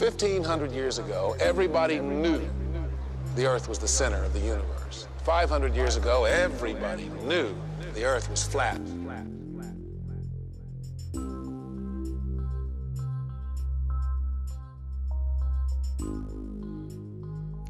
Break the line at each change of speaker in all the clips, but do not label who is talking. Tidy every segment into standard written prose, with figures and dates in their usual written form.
1,500 years ago, everybody knew the Earth was the center of the universe. 500 years ago, everybody knew the Earth was flat.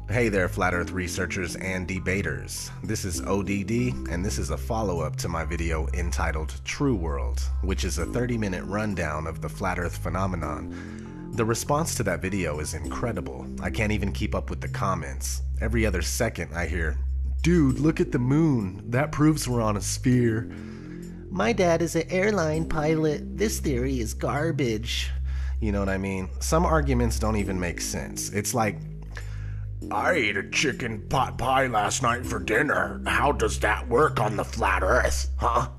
Hey there, Flat Earth researchers and debaters. This is ODD, and this is a follow-up to my video entitled True World, which is a 30-minute rundown of the Flat Earth phenomenon. The response to that video is incredible. I can't even keep up with the comments. Every other second I hear, "Dude, look at the moon. That proves we're on a sphere." "My dad is an airline pilot. This theory is garbage." You know what I mean? Some arguments don't even make sense. It's like, "I ate a chicken pot pie last night for dinner. How does that work on the flat Earth? Huh?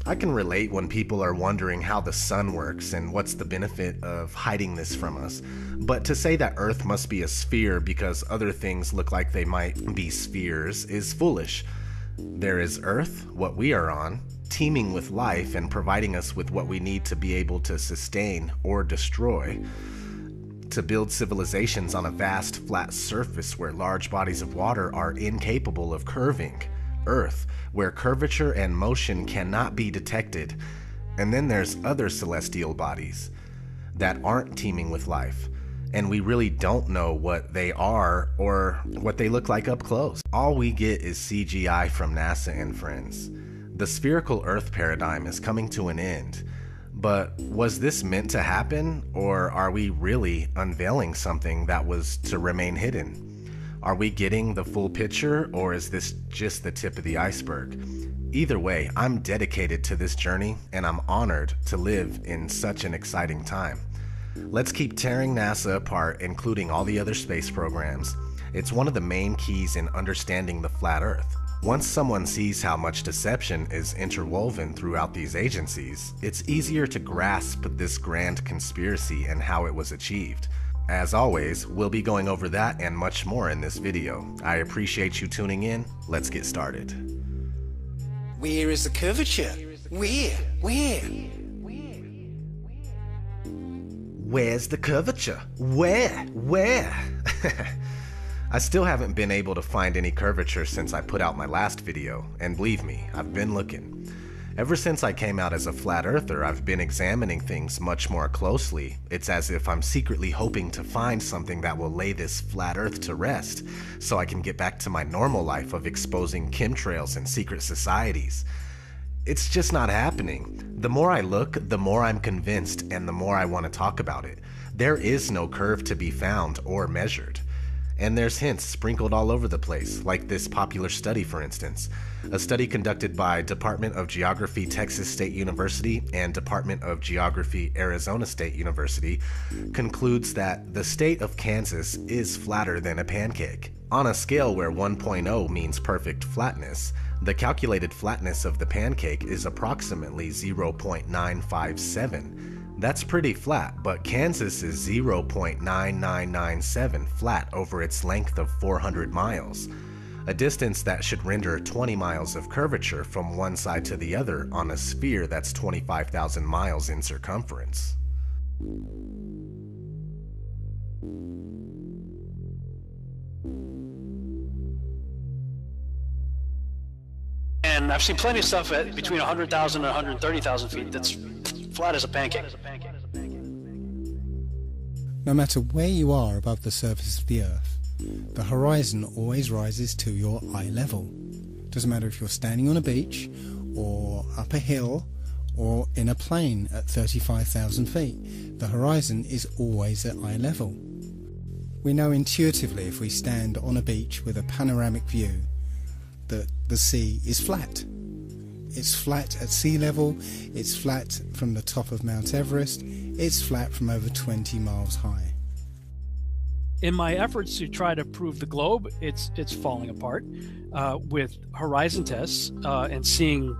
I can relate when people are wondering how the sun works and what's the benefit of hiding this from us. But to say that Earth must be a sphere because other things look like they might be spheres is foolish. There is Earth, what we are on, teeming with life and providing us with what we need to be able to sustain or destroy. To build civilizations on a vast, flat surface where large bodies of water are incapable of curving. Earth, where curvature and motion cannot be detected. And then there's other celestial bodies that aren't teeming with life, and we really don't know what they are or what they look like up close. All we get is CGI from NASA and friends. The spherical Earth paradigm is coming to an end. But was this meant to happen, or are we really unveiling something that was to remain hidden? Are we getting the full picture, or is this just the tip of the iceberg? Either way, I'm dedicated to this journey, and I'm honored to live in such an exciting time. Let's keep tearing NASA apart, including all the other space programs. It's one of the main keys in understanding the flat Earth. Once someone sees how much deception is interwoven throughout these agencies, it's easier to grasp this grand conspiracy and how it was achieved. As always, we'll be going over that and much more in this video. I appreciate you tuning in. Let's get started.
Where is the curvature? Where?
Where's the curvature? Where? I still haven't been able to find any curvature since I put out my last video, and believe me, I've been looking. Ever since I came out as a flat earther, I've been examining things much more closely. It's as if I'm secretly hoping to find something that will lay this flat earth to rest, so I can get back to my normal life of exposing chemtrails and secret societies. It's just not happening. The more I look, the more I'm convinced, and the more I want to talk about it. There is no curve to be found or measured. And there's hints sprinkled all over the place, like this popular study, for instance. A study conducted by Department of Geography, Texas State University, and Department of Geography, Arizona State University, concludes that the state of Kansas is flatter than a pancake. On a scale where 1.0 means perfect flatness, the calculated flatness of the pancake is approximately 0.957. That's pretty flat, but Kansas is 0.9997 flat over its length of 400 miles, a distance that should render 20 miles of curvature from one side to the other on a sphere that's 25,000 miles in circumference.
And I've seen plenty of stuff at between 100,000 and 130,000 feet that's flat as a pancake.
No matter where you are above the surface of the Earth, the horizon always rises to your eye level. Doesn't matter if you're standing on a beach, or up a hill, or in a plane at 35,000 feet, the horizon is always at eye level. We know intuitively if we stand on a beach with a panoramic view that the sea is flat. It's flat at sea level, it's flat from the top of Mount Everest, it's flat from over 20 miles high.
In my efforts to try to prove the globe, it's falling apart with horizon tests and seeing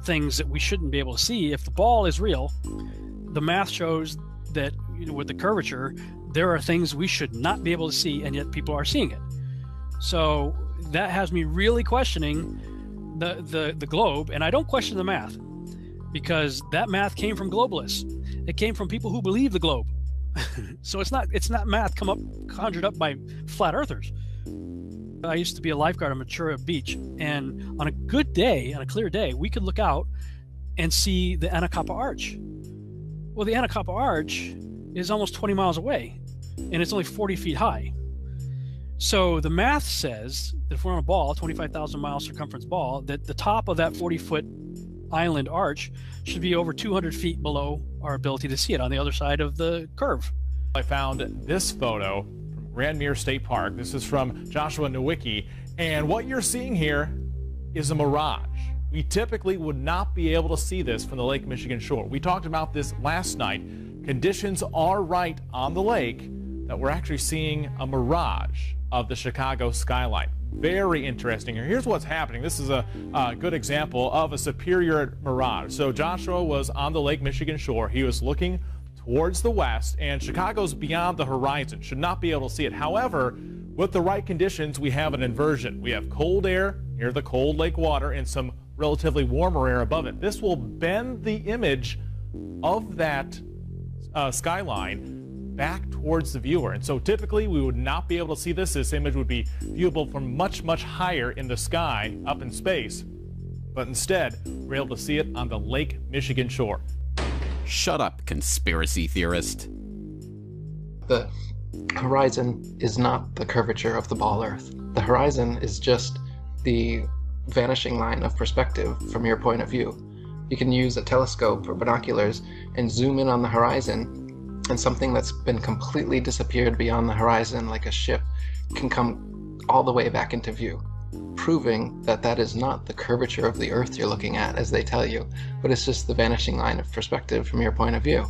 things that we shouldn't be able to see. If the ball is real, the math shows that, you know, with the curvature, there are things we should not be able to see, and yet people are seeing it. So that has me really questioning the globe, and I don't question the math, because that math came from globalists. It came from people who believe the globe. So it's not math conjured up by flat earthers. I used to be a lifeguard on Ventura Beach, and on a good day, on a clear day, we could look out and see the Anacapa Arch. Well, the Anacapa Arch is almost 20 miles away, and it's only 40 feet high. So the math says that if we're on a ball, 25,000 mile circumference ball, that the top of that 40-foot island arch should be over 200 feet below our ability to see it on the other side of the curve.
I found this photo from Grand Mere State Park. This is from Joshua Nowicki, and what you're seeing here is a mirage. We typically would not be able to see this from the Lake Michigan shore. We talked about this last night. Conditions are right on the lake that we're actually seeing a mirage of the Chicago skyline. Very interesting. Here's what's happening. This is a good example of a superior mirage. So Joshua was on the Lake Michigan shore. He was looking towards the west, and Chicago's beyond the horizon. Should not be able to see it. However, with the right conditions, we have an inversion. We have cold air near the cold lake water and some relatively warmer air above it. This will bend the image of that skyline back towards the viewer. And so typically we would not be able to see this. This image would be viewable from much, much higher in the sky, up in space. But instead, we're able to see it on the Lake Michigan shore.
Shut up, conspiracy theorist.
The horizon is not the curvature of the ball Earth. The horizon is just the vanishing line of perspective from your point of view. You can use a telescope or binoculars and zoom in on the horizon, and something that's been completely disappeared beyond the horizon, like a ship, can come all the way back into view, proving that that is not the curvature of the Earth you're looking at, as they tell you, but it's just the vanishing line of perspective from your point of view.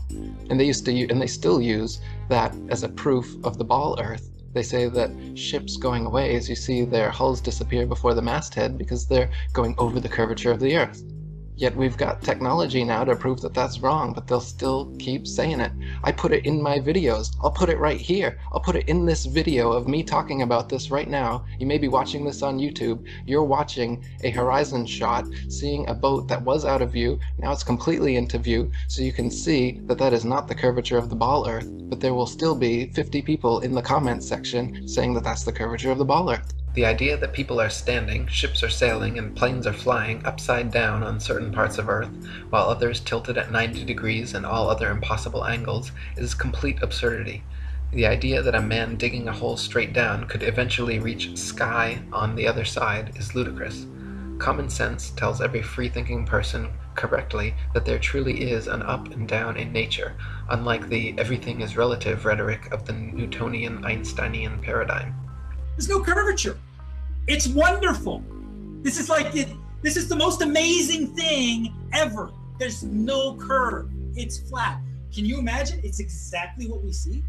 And they still use that as a proof of the ball Earth. They say that ships going away, as you see their hulls disappear before the masthead, because they're going over the curvature of the Earth. Yet we've got technology now to prove that that's wrong, but they'll still keep saying it. I put it in my videos. I'll put it right here. I'll put it in this video of me talking about this right now. You may be watching this on YouTube. You're watching a horizon shot, seeing a boat that was out of view. Now it's completely into view, so you can see that that is not the curvature of the ball Earth, but there will still be 50 people in the comments section saying that that's the curvature of the ball Earth. The idea that people are standing, ships are sailing, and planes are flying upside down on certain parts of Earth, while others tilted at 90 degrees and all other impossible angles, is complete absurdity. The idea that a man digging a hole straight down could eventually reach sky on the other side is ludicrous. Common sense tells every free-thinking person correctly that there truly is an up and down in nature, unlike the everything is relative rhetoric of the Newtonian Einsteinian paradigm.
There's no curvature. It's wonderful. This is like it. This is the most amazing thing ever. There's no curve. It's flat. Can you imagine? It's exactly what we see.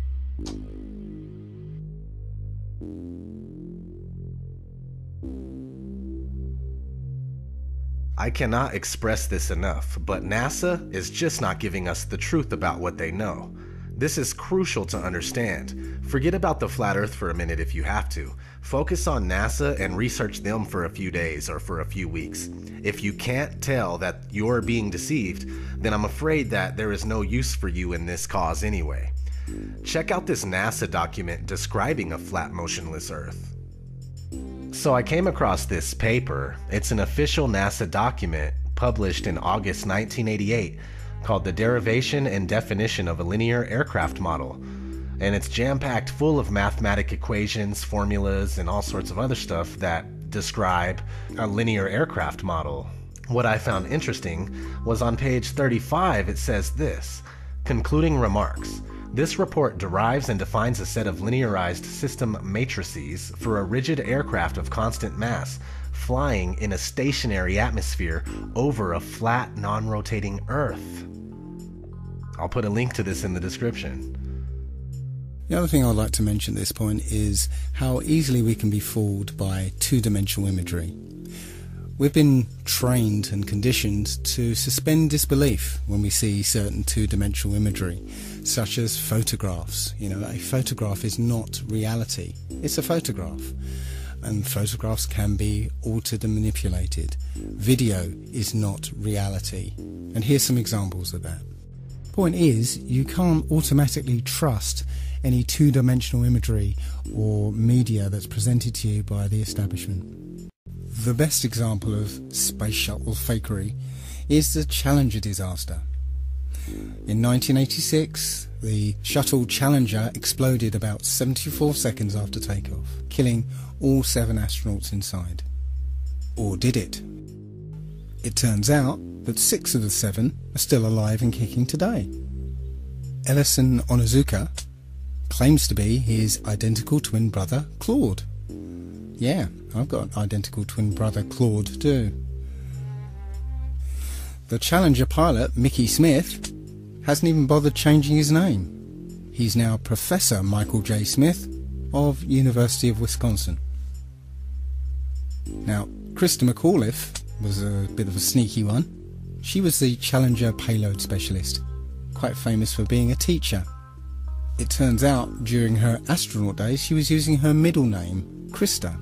I cannot express this enough, but NASA is just not giving us the truth about what they know. This is crucial to understand. Forget about the flat Earth for a minute if you have to. Focus on NASA and research them for a few days or for a few weeks. If you can't tell that you're being deceived, then I'm afraid that there is no use for you in this cause anyway. Check out this NASA document describing a flat, motionless Earth. So I came across this paper. It's an official NASA document published in August 1988 called The Derivation and Definition of a Linear Aircraft Model. And it's jam-packed full of mathematic equations, formulas, and all sorts of other stuff that describe a linear aircraft model. What I found interesting was on page 35 it says this: concluding remarks. This report derives and defines a set of linearized system matrices for a rigid aircraft of constant mass flying in a stationary atmosphere over a flat, non-rotating Earth. I'll put a link to this in the description.
The other thing I'd like to mention at this point is how easily we can be fooled by two-dimensional imagery. We've been trained and conditioned to suspend disbelief when we see certain two-dimensional imagery, such as photographs. You know, a photograph is not reality. It's a photograph. And photographs can be altered and manipulated. Video is not reality. And here's some examples of that. point is, you can't automatically trust any two-dimensional imagery or media that's presented to you by the establishment. The best example of space shuttle fakery is the Challenger disaster. In 1986, the shuttle Challenger exploded about 74 seconds after takeoff, killing all 7 astronauts inside. Or did it? It turns out that 6 of the 7 are still alive and kicking today. Ellison Onizuka claims to be his identical twin brother Claude. Yeah, I've got an identical twin brother Claude too. The Challenger pilot Mickey Smith hasn't even bothered changing his name. He's now Professor Michael J. Smith of University of Wisconsin. Now, Krista McAuliffe was a bit of a sneaky one. She was the Challenger payload specialist, quite famous for being a teacher. It turns out during her astronaut days she was using her middle name, Krista,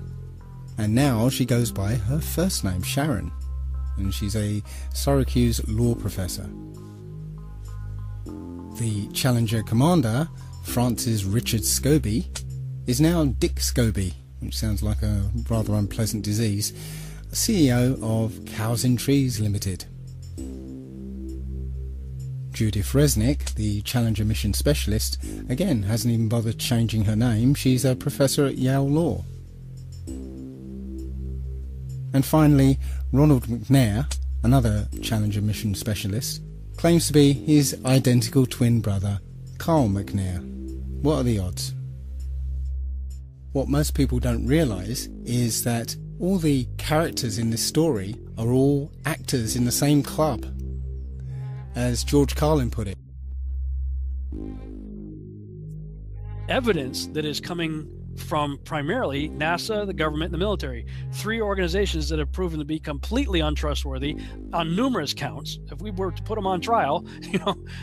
and now she goes by her first name, Sharon, and she's a Syracuse law professor. The Challenger commander, Francis Richard Scobie, is now Dick Scobie, which sounds like a rather unpleasant disease, CEO of Cows in Trees Limited. Judith Resnick, the Challenger mission specialist, again hasn't even bothered changing her name. She's a professor at Yale Law. And finally, Ronald McNair, another Challenger mission specialist, claims to be his identical twin brother, Carl McNair. What are the odds? What most people don't realise is that all the characters in this story are all actors in the same club, as George Carlin put it.
Evidence that is coming from primarily NASA, the government, and the military. 3 organizations that have proven to be completely untrustworthy on numerous counts. If we were to put them on trial,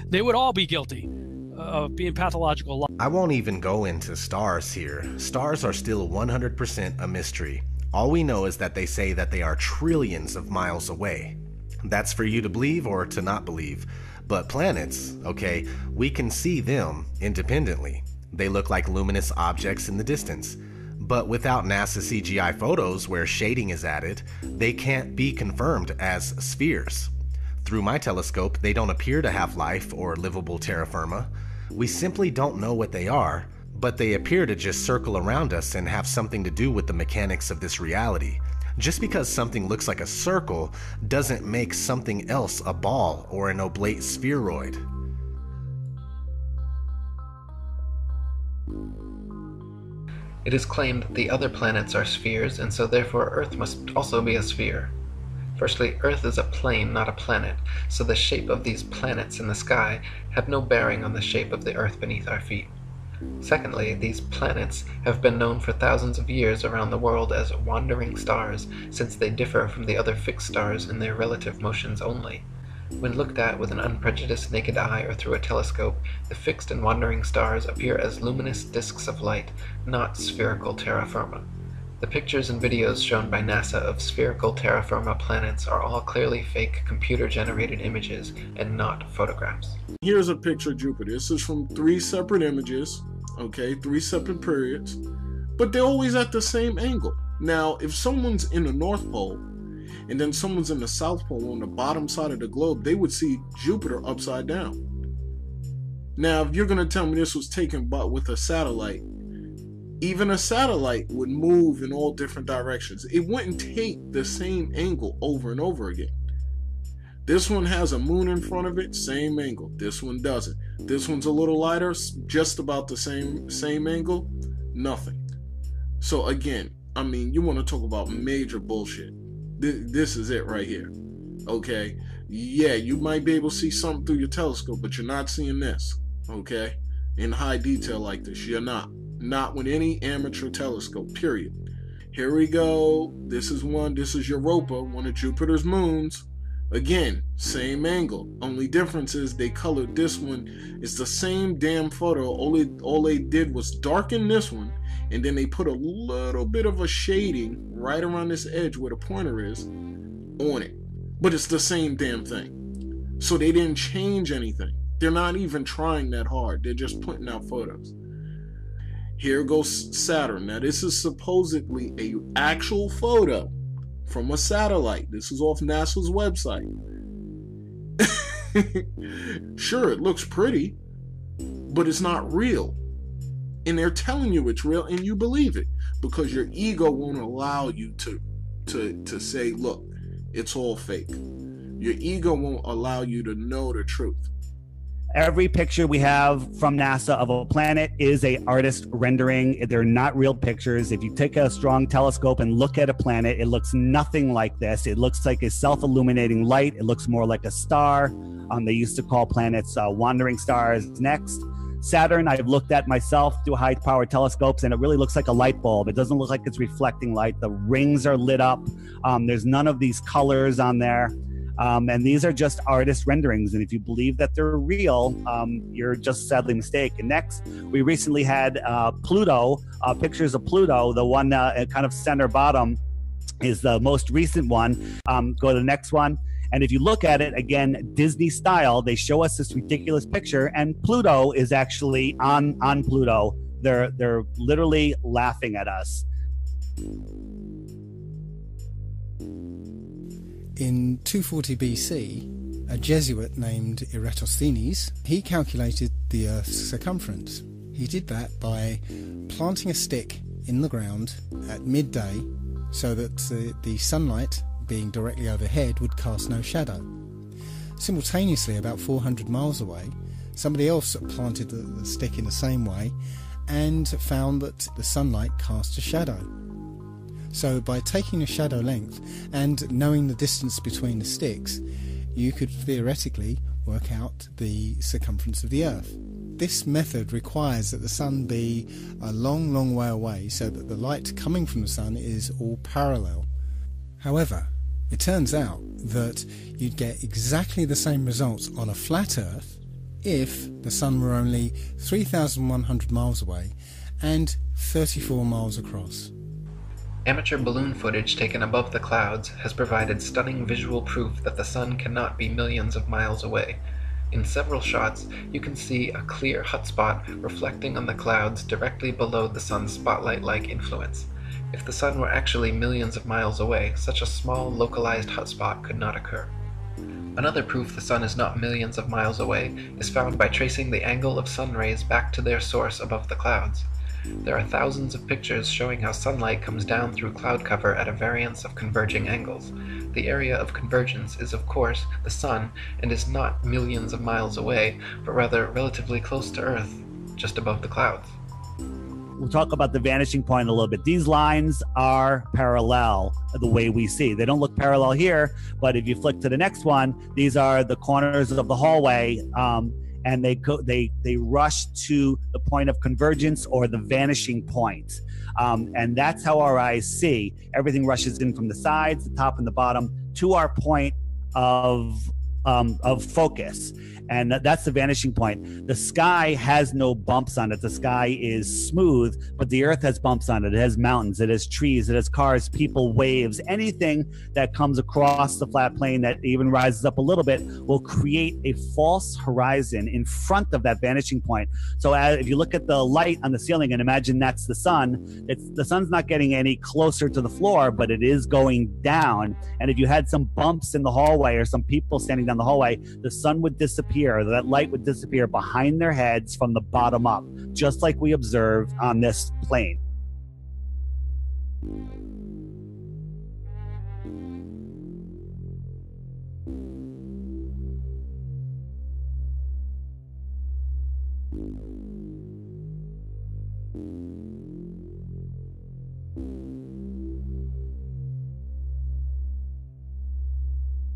they would all be guilty of being pathological liars.
I won't even go into stars here. Stars are still 100% a mystery. All we know is that they say that they are trillions of miles away. That's for you to believe or to not believe. But planets, okay, we can see them independently. They look like luminous objects in the distance. But without NASA CGI photos where shading is added, they can't be confirmed as spheres. Through my telescope, they don't appear to have life or livable terra firma. We simply don't know what they are, but they appear to just circle around us and have something to do with the mechanics of this reality. Just because something looks like a circle doesn't make something else a ball or an oblate spheroid.
It is claimed the other planets are spheres, and so therefore Earth must also be a sphere. Firstly, Earth is a plane, not a planet, so the shape of these planets in the sky have no bearing on the shape of the Earth beneath our feet. Secondly, these planets have been known for thousands of years around the world as wandering stars, since they differ from the other fixed stars in their relative motions only. When looked at with an unprejudiced naked eye or through a telescope, the fixed and wandering stars appear as luminous disks of light, not spherical terra firma. The pictures and videos shown by NASA of spherical terra firma planets are all clearly fake computer-generated images and not photographs.
Here's a picture of Jupiter. This is from 3 separate images, okay, 3 separate periods, but they're always at the same angle. Now, if someone's in the North Pole and then someone's in the South Pole on the bottom side of the globe, they would see Jupiter upside down. Now, if you're going to tell me this was taken with a satellite, even a satellite would move in all different directions. It wouldn't take the same angle over and over again. This one has a moon in front of it, same angle. This one doesn't. This one's a little lighter, just about the same angle, nothing. So again, I mean, you want to talk about major bullshit. This is it right here. Okay? Yeah, you might be able to see something through your telescope, but you're not seeing this. Okay? In high detail like this, you're not. Not with any amateur telescope, period. Here we go. This is one. This is Europa, one of Jupiter's moons. Again, same angle. Only difference is they colored this one. It's the same damn photo. All they did was darken this one, and then they put a little bit of a shading right around this edge where the pointer is on it. But it's the same damn thing. So they didn't change anything. They're not even trying that hard. They're just putting out photos. Here goes Saturn. Now, this is supposedly a actual photo from a satellite. This is off NASA's website. Sure, it looks pretty, but it's not real. And they're telling you it's real, and you believe it because your ego won't allow you to say, look, it's all fake. Your ego won't allow you to know the truth.
Every picture we have from NASA of a planet is a artist rendering. They're not real pictures. If you take a strong telescope and look at a planet, it looks nothing like this. It looks like a self-illuminating light. It looks more like a star. They used to call planets wandering stars. Next, Saturn, I've looked at myself through high-powered telescopes, and it really looks like a light bulb. It doesn't look like it's reflecting light. The rings are lit up. There's none of these colors on there. And these are just artist renderings. And if you believe that they're real, you're just sadly mistaken. Next, we recently had Pluto, pictures of Pluto. The one kind of center bottom is the most recent one. Go to the next one. And if you look at it, again, Disney style, they show us this ridiculous picture, and Pluto is actually on Pluto. They're literally laughing at us.
In 240 BC, a Jesuit named Eratosthenes, he calculated the Earth's circumference. He did that by planting a stick in the ground at midday so that the sunlight, being directly overhead, would cast no shadow. Simultaneously, about 400 miles away, somebody else planted the stick in the same way and found that the sunlight cast a shadow. So by taking a shadow length and knowing the distance between the sticks, you could theoretically work out the circumference of the Earth. This method requires that the sun be a long, long way away so that the light coming from the sun is all parallel. However, it turns out that you'd get exactly the same results on a flat Earth if the sun were only 3,100 miles away and 34 miles across.
Amateur balloon footage taken above the clouds has provided stunning visual proof that the sun cannot be millions of miles away. In several shots, you can see a clear hotspot reflecting on the clouds directly below the sun's spotlight-like influence. If the sun were actually millions of miles away, such a small, localized hotspot could not occur. Another proof the sun is not millions of miles away is found by tracing the angle of sun rays back to their source above the clouds. There are thousands of pictures showing how sunlight comes down through cloud cover at a variance of converging angles. The area of convergence is, of course, the sun, and is not millions of miles away, but rather relatively close to Earth, just above the clouds.
We'll talk about the vanishing point a little bit. These lines are parallel the way we see. They don't look parallel here, but if you flick to the next one, these are the corners of the hallway, and they rush to the point of convergence or the vanishing point. And that's how our eyes see. Everything rushes in from the sides, the top and the bottom, to our point of focus. And that's the vanishing point. The sky has no bumps on it. The sky is smooth, but the Earth has bumps on it. It has mountains, it has trees, it has cars, people, waves. Anything that comes across the flat plane that even rises up a little bit will create a false horizon in front of that vanishing point. So if you look at the light on the ceiling and imagine that's the sun, the sun's not getting any closer to the floor, but it is going down. And if you had some bumps in the hallway or some people standing down the hallway, the sun would disappear. That light would disappear behind their heads from the bottom up, just like we observe on this plane.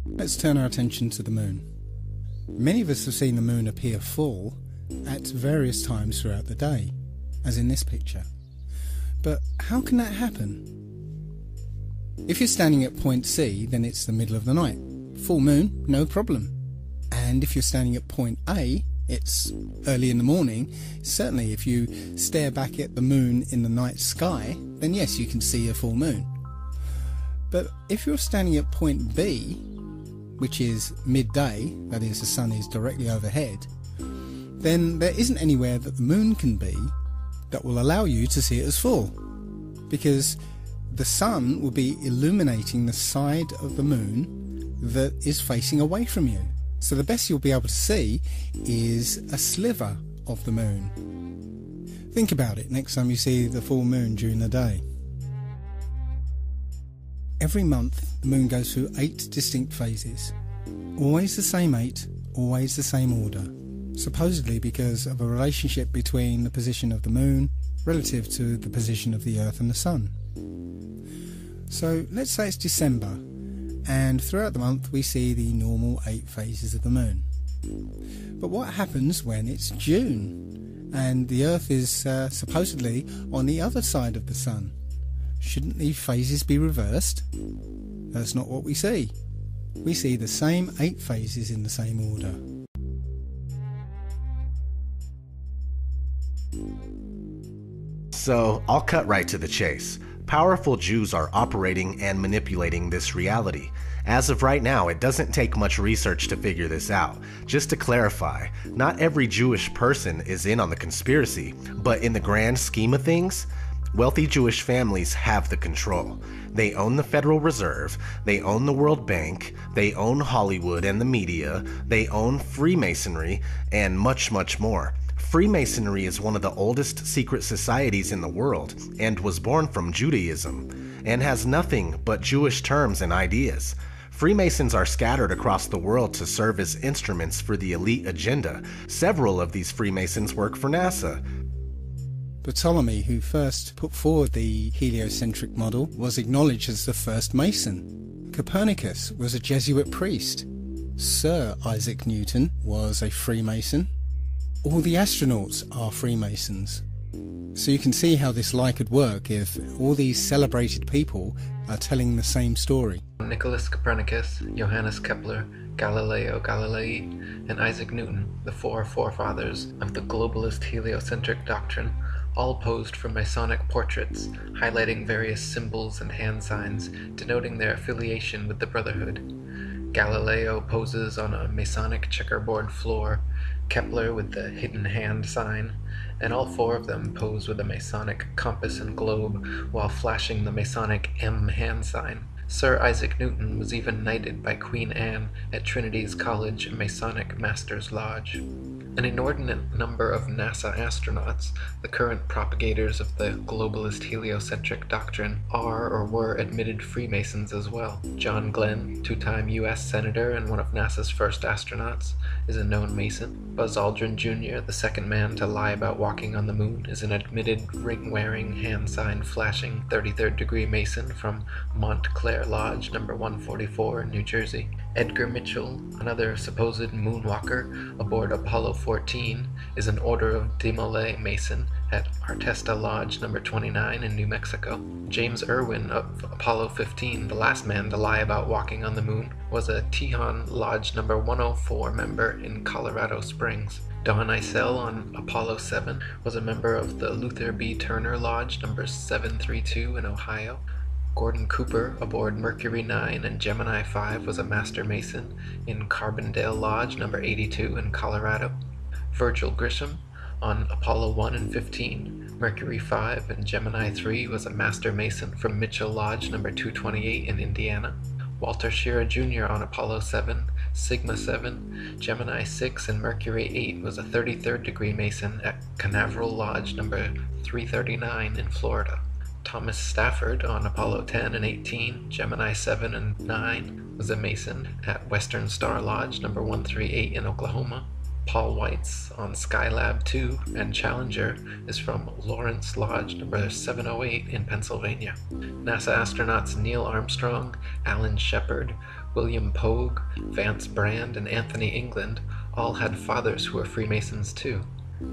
Let's turn our attention to the moon. Many of us have seen the moon appear full at various times throughout the day, as in this picture. But how can that happen? If you're standing at point C, then it's the middle of the night. Full moon, no problem. And if you're standing at point A, it's early in the morning. Certainly if you stare back at the moon in the night sky, then yes, you can see a full moon. But if you're standing at point B, which is midday, that is, the sun is directly overhead, then there isn't anywhere that the moon can be that will allow you to see it as full, because the sun will be illuminating the side of the moon that is facing away from you. So the best you'll be able to see is a sliver of the moon. Think about it next time you see the full moon during the day. Every month the moon goes through 8 distinct phases. Always the same 8, always the same order. Supposedly because of a relationship between the position of the moon relative to the position of the Earth and the Sun. So let's say it's December, and throughout the month we see the normal 8 phases of the moon. But what happens when it's June and the Earth is supposedly on the other side of the Sun? Shouldn't these phases be reversed? That's not what we see. We see the same 8 phases in the same order.
So I'll cut right to the chase. Powerful Jews are operating and manipulating this reality. As of right now, it doesn't take much research to figure this out. Just to clarify, not every Jewish person is in on the conspiracy, but in the grand scheme of things, wealthy Jewish families have the control. They own the Federal Reserve, they own the World Bank, they own Hollywood and the media, they own Freemasonry, and much, much more. Freemasonry is one of the oldest secret societies in the world and was born from Judaism and has nothing but Jewish terms and ideas. Freemasons are scattered across the world to serve as instruments for the elite agenda. Several of these Freemasons work for NASA.
Ptolemy, who first put forward the heliocentric model, was acknowledged as the first Mason. Copernicus was a Jesuit priest. Sir Isaac Newton was a Freemason. All the astronauts are Freemasons. So you can see how this lie could work if all these celebrated people are telling the same story.
Nicholas Copernicus, Johannes Kepler, Galileo Galilei, and Isaac Newton, the 4 forefathers of the globalist heliocentric doctrine, all posed for Masonic portraits, highlighting various symbols and hand signs denoting their affiliation with the Brotherhood. Galileo poses on a Masonic checkerboard floor, Kepler with the hidden hand sign, and all 4 of them pose with a Masonic compass and globe while flashing the Masonic M hand sign. Sir Isaac Newton was even knighted by Queen Anne at Trinity's College Masonic Master's Lodge. An inordinate number of NASA astronauts, the current propagators of the globalist heliocentric doctrine, are or were admitted Freemasons as well. John Glenn, 2-time U.S. Senator and one of NASA's first astronauts, is a known Mason. Buzz Aldrin Jr., the second man to lie about walking on the moon, is an admitted ring-wearing, hand-sign-flashing 33rd degree Mason from Montclair Lodge No. 144 in New Jersey. Edgar Mitchell, another supposed moonwalker aboard Apollo 14, is an Order of Demolay Mason at Artesta Lodge No. 29 in New Mexico. James Irwin of Apollo 15, the last man to lie about walking on the moon, was a Tejon Lodge No. 104 member in Colorado Springs. Don Eisel on Apollo 7 was a member of the Luther B. Turner Lodge No. 732 in Ohio. Gordon Cooper aboard Mercury 9 and Gemini 5 was a Master Mason in Carbondale Lodge No. 82 in Colorado. Virgil Grisham on Apollo 1 and 15, Mercury 5 and Gemini 3 was a Master Mason from Mitchell Lodge No. 228 in Indiana. Walter Schirra Jr. on Apollo 7, Sigma 7, Gemini 6 and Mercury 8 was a 33rd degree Mason at Canaveral Lodge No. 339 in Florida. Thomas Stafford on Apollo 10 and 18, Gemini 7 and 9 was a Mason at Western Star Lodge No. 138 in Oklahoma. Paul Weitz on Skylab 2 and Challenger is from Lawrence Lodge No. 708 in Pennsylvania. NASA astronauts Neil Armstrong, Alan Shepard, William Pogue, Vance Brand, and Anthony England all had fathers who were Freemasons too.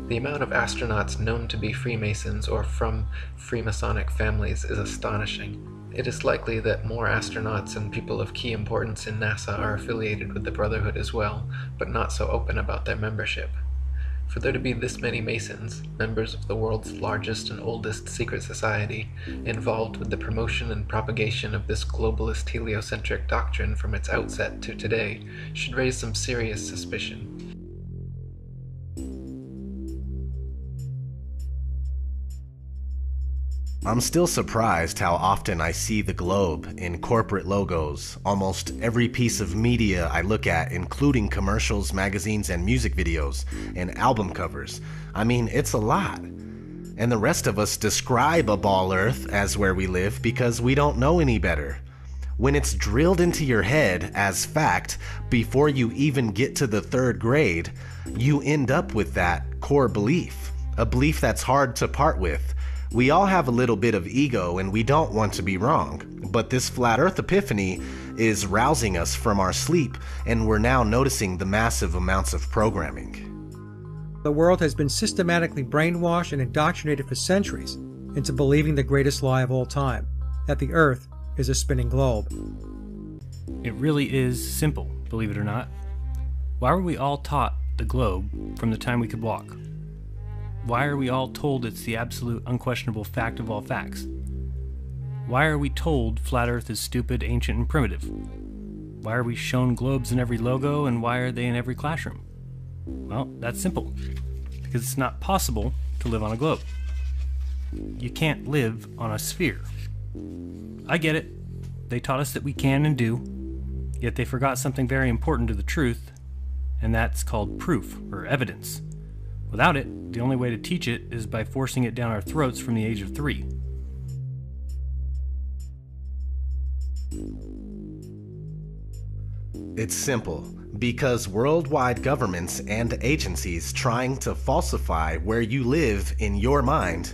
The amount of astronauts known to be Freemasons or from Freemasonic families is astonishing. It is likely that more astronauts and people of key importance in NASA are affiliated with the Brotherhood as well, but not so open about their membership. For there to be this many Masons, members of the world's largest and oldest secret society, involved with the promotion and propagation of this globalist heliocentric doctrine from its outset to today, should raise some serious suspicion.
I'm still surprised how often I see the globe in corporate logos, almost every piece of media I look at, including commercials, magazines, and music videos, and album covers. I mean, it's a lot. And the rest of us describe a ball Earth as where we live because we don't know any better. When it's drilled into your head as fact before you even get to the 3rd grade, you end up with that core belief, a belief that's hard to part with. We all have a little bit of ego and we don't want to be wrong, but this flat Earth epiphany is rousing us from our sleep, and we're now noticing the massive amounts of programming.
The world has been systematically brainwashed and indoctrinated for centuries into believing the greatest lie of all time, that the Earth is a spinning globe.
It really is simple, believe it or not. Why were we all taught the globe from the time we could walk? Why are we all told it's the absolute unquestionable fact of all facts? Why are we told flat Earth is stupid, ancient, and primitive? Why are we shown globes in every logo, and why are they in every classroom? Well, that's simple. Because it's not possible to live on a globe. You can't live on a sphere. I get it. They taught us that we can and do, yet they forgot something very important to the truth, and that's called proof, or evidence. Without it, the only way to teach it is by forcing it down our throats from the age of 3.
It's simple. Because worldwide governments and agencies trying to falsify where you live in your mind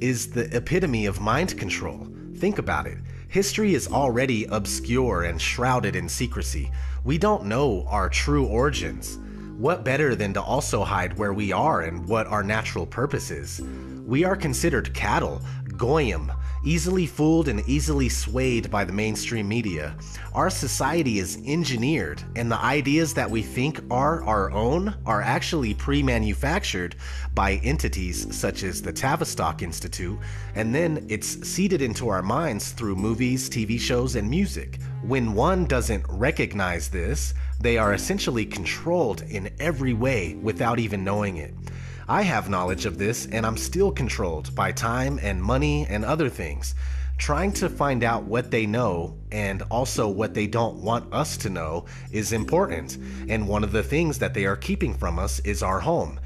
is the epitome of mind control. Think about it. History is already obscure and shrouded in secrecy. We don't know our true origins. What better than to also hide where we are and what our natural purpose is? We are considered cattle, goyim, easily fooled and easily swayed by the mainstream media. Our society is engineered, and the ideas that we think are our own are actually pre-manufactured by entities such as the Tavistock Institute, and then it's seeded into our minds through movies, TV shows, and music. When one doesn't recognize this, they are essentially controlled in every way without even knowing it. I have knowledge of this, and I'm still controlled by time and money and other things. Trying to find out what they know and also what they don't want us to know is important, and one of the things that they are keeping from us is our home.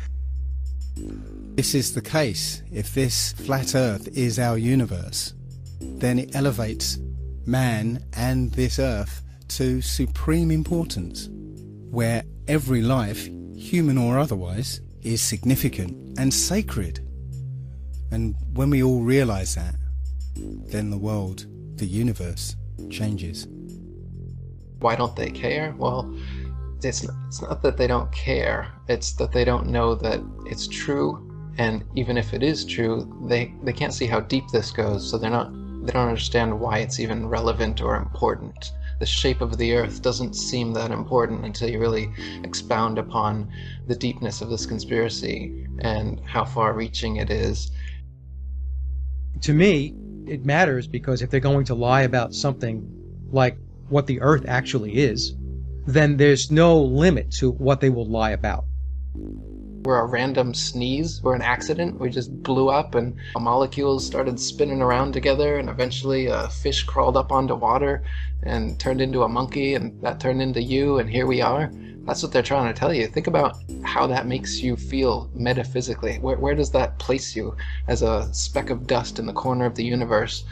This is the case. If this flat Earth is our universe, then it elevates man and this Earth to supreme importance, where every life, human or otherwise, is significant and sacred. And when we all realize that, then the world, the universe, changes.
Why don't they care? Well, it's not that they don't care, it's that they don't know that it's true, and even if it is true, they can't see how deep this goes, so they don't understand why it's even relevant or important. The shape of the Earth doesn't seem that important until you really expound upon the deepness of this conspiracy and how far-reaching it is.
To me, it matters because if they're going to lie about something like what the Earth actually is, then there's no limit to what they will lie about.
We're a random sneeze, we're an accident, we just blew up and molecules started spinning around together, and eventually a fish crawled up onto water and turned into a monkey, and that turned into you, and here we are. That's what they're trying to tell you. Think about how that makes you feel metaphysically. Where does that place you as a speck of dust in the corner of the universe?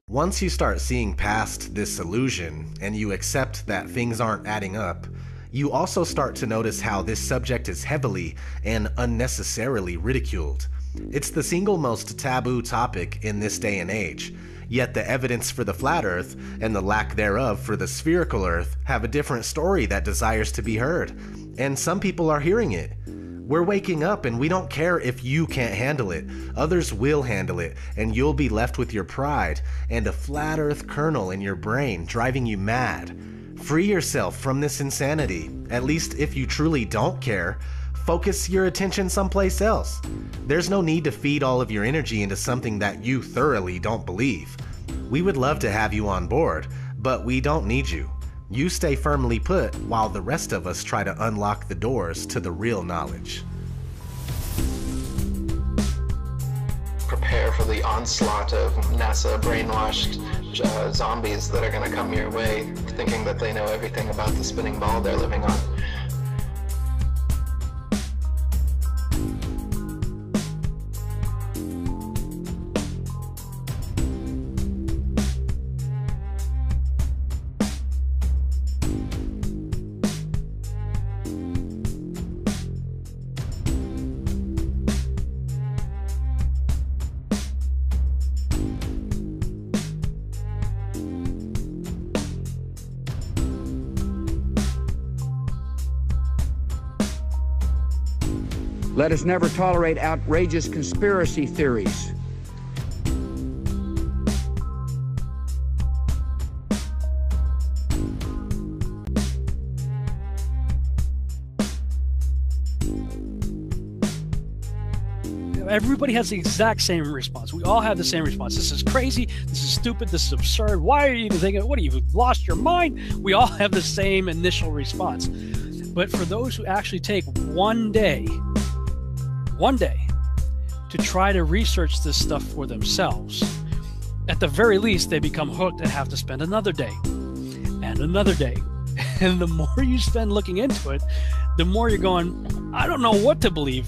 Once you start seeing past this illusion and you accept that things aren't adding up, you also start to notice how this subject is heavily and unnecessarily ridiculed. It's the single most taboo topic in this day and age, yet the evidence for the flat Earth and the lack thereof for the spherical Earth have a different story that desires to be heard, and some people are hearing it. We're waking up and we don't care if you can't handle it. Others will handle it, and you'll be left with your pride and a flat Earth kernel in your brain driving you mad. Free yourself from this insanity, at least if you truly don't care. Focus your attention someplace else. There's no need to feed all of your energy into something that you thoroughly don't believe. We would love to have you on board, but we don't need you. You stay firmly put while the rest of us try to unlock the doors to the real knowledge.
prepare for the onslaught of NASA brainwashed zombies that are going to come your way, thinking that they know everything about the spinning ball they're living on.
Let us never tolerate outrageous conspiracy theories.
Everybody has the exact same response. We all have the same response. This is crazy. This is stupid. This is absurd. Why are you even thinking? What, have you lost your mind? We all have the same initial response. But for those who actually take one day to try to research this stuff for themselves, at the very least, they become hooked and have to spend another day and another day. And the more you spend looking into it, the more you're going, I don't know what to believe.